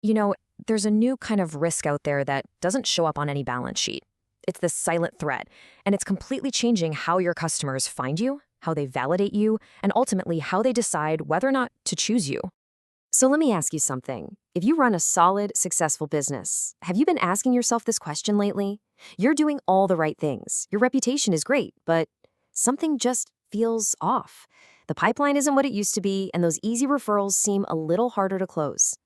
You know, there's a new kind of risk out there that doesn't show up on any balance sheet. It's this silent threat, and it's completely changing how your customers find you, how they validate you, and ultimately how they decide whether or not to choose you. So let me ask you something. If you run a solid, successful business, have you been asking yourself this question lately? You're doing all the right things. Your reputation is great, but something just feels off. The pipeline isn't what it used to be, and those easy referrals seem a little harder to close.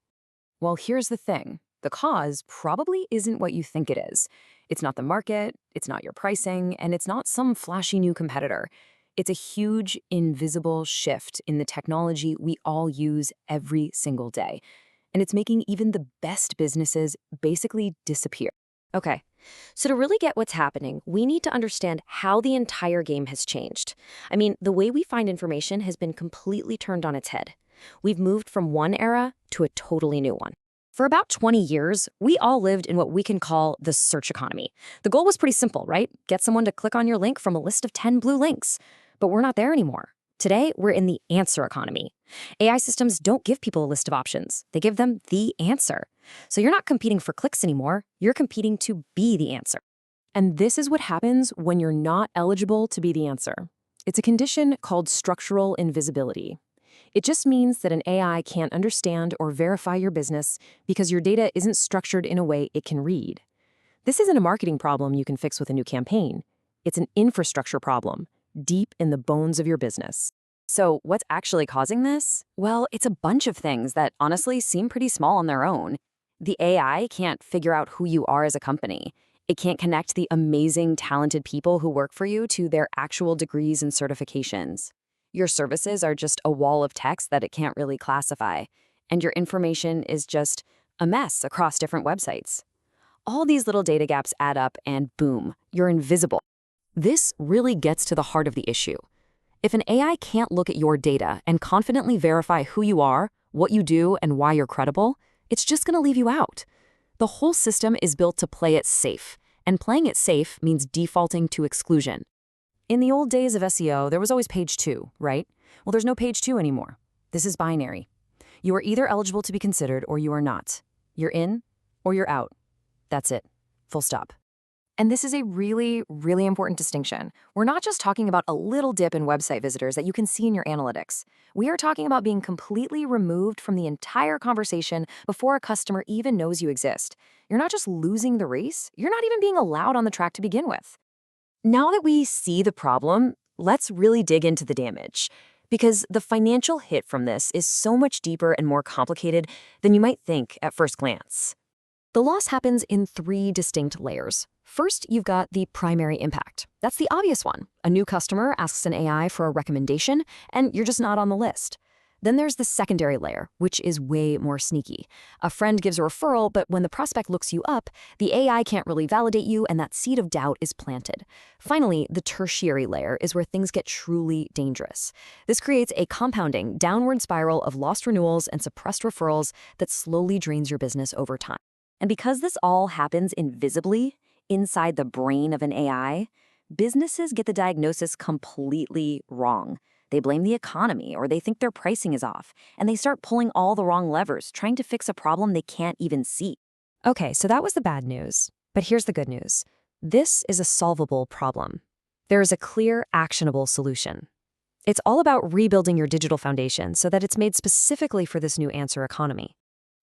Well, here's the thing. The cause probably isn't what you think it is. It's not the market, it's not your pricing, and it's not some flashy new competitor. It's a huge, invisible shift in the technology we all use every single day. And it's making even the best businesses basically disappear. Okay, so to really get what's happening, we need to understand how the entire game has changed. I mean, the way we find information has been completely turned on its head. We've moved from one era to a totally new one. For about 20 years, we all lived in what we can call the search economy. The goal was pretty simple, right? Get someone to click on your link from a list of 10 blue links. But we're not there anymore. Today, we're in the answer economy. AI systems don't give people a list of options. They give them the answer. So you're not competing for clicks anymore. You're competing to be the answer. And this is what happens when you're not eligible to be the answer. It's a condition called structural invisibility. It just means that an AI can't understand or verify your business because your data isn't structured in a way it can read. This isn't a marketing problem you can fix with a new campaign. It's an infrastructure problem, deep in the bones of your business. So what's actually causing this? Well, it's a bunch of things that honestly seem pretty small on their own. The AI can't figure out who you are as a company. It can't connect the amazing, talented people who work for you to their actual degrees and certifications. Your services are just a wall of text that it can't really classify. And your information is just a mess across different websites. All these little data gaps add up and boom, you're invisible. This really gets to the heart of the issue. If an AI can't look at your data and confidently verify who you are, what you do, and why you're credible, it's just going to leave you out. The whole system is built to play it safe, and playing it safe means defaulting to exclusion. In the old days of SEO, there was always page 2, right? Well, there's no page 2 anymore. This is binary. You are either eligible to be considered or you are not. You're in or you're out. That's it. Full stop. And this is a really, really important distinction. We're not just talking about a little dip in website visitors that you can see in your analytics. We are talking about being completely removed from the entire conversation before a customer even knows you exist. You're not just losing the race, you're not even being allowed on the track to begin with. Now that we see the problem, let's really dig into the damage. Because the financial hit from this is so much deeper and more complicated than you might think at first glance. The loss happens in 3 distinct layers. First, you've got the primary impact. That's the obvious one. A new customer asks an AI for a recommendation, and you're just not on the list. Then there's the secondary layer, which is way more sneaky. A friend gives a referral, but when the prospect looks you up, the AI can't really validate you, and that seed of doubt is planted. Finally, the tertiary layer is where things get truly dangerous. This creates a compounding, downward spiral of lost renewals and suppressed referrals that slowly drains your business over time. And because this all happens invisibly, inside the brain of an AI, businesses get the diagnosis completely wrong. They blame the economy or they think their pricing is off, and they start pulling all the wrong levers, trying to fix a problem they can't even see. Okay, so that was the bad news. But here's the good news. This is a solvable problem. There is a clear, actionable solution. It's all about rebuilding your digital foundation so that it's made specifically for this new answer economy.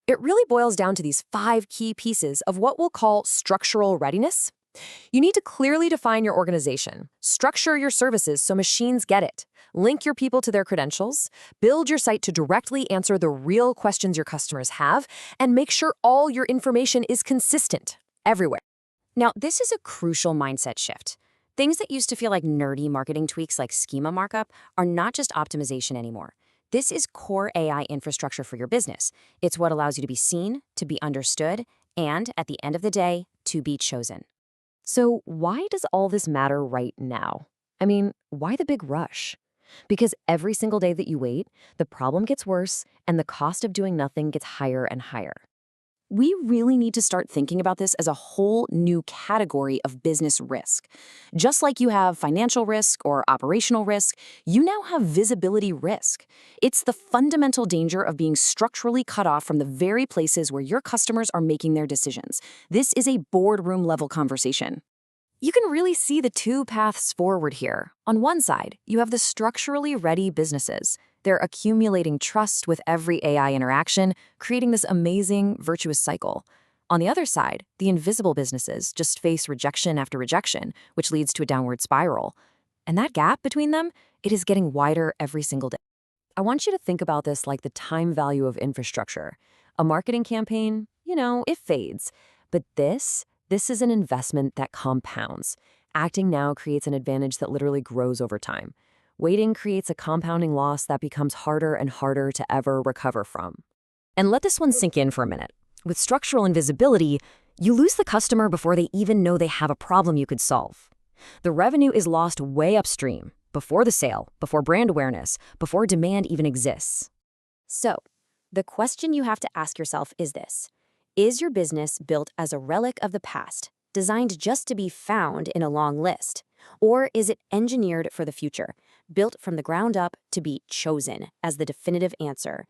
It really boils down to these 5 key pieces of what we'll call structural readiness. You need to clearly define your organization, structure your services so machines get it, link your people to their credentials, build your site to directly answer the real questions your customers have, and make sure all your information is consistent everywhere. Now, this is a crucial mindset shift. Things that used to feel like nerdy marketing tweaks like schema markup are not just optimization anymore. This is core AI infrastructure for your business. It's what allows you to be seen, to be understood, and, at the end of the day, to be chosen. So why does all this matter right now? I mean, why the big rush? Because every single day that you wait, the problem gets worse and the cost of doing nothing gets higher and higher. We really need to start thinking about this as a whole new category of business risk. Just like you have financial risk or operational risk, you now have visibility risk. It's the fundamental danger of being structurally cut off from the very places where your customers are making their decisions. This is a boardroom level conversation. You can really see the two paths forward here. On one side, you have the structurally ready businesses. They're accumulating trust with every AI interaction, creating this amazing, virtuous cycle. On the other side, the invisible businesses just face rejection after rejection, which leads to a downward spiral. And that gap between them, it is getting wider every single day. I want you to think about this like the time value of infrastructure. A marketing campaign, it fades. But this is an investment that compounds. Acting now creates an advantage that literally grows over time. Waiting creates a compounding loss that becomes harder and harder to ever recover from. And let this one sink in for a minute. With structural invisibility, you lose the customer before they even know they have a problem you could solve. The revenue is lost way upstream, before the sale, before brand awareness, before demand even exists. So, the question you have to ask yourself is this. Is your business built as a relic of the past, designed just to be found in a long list? Or is it engineered for the future, built from the ground up to be chosen as the definitive answer?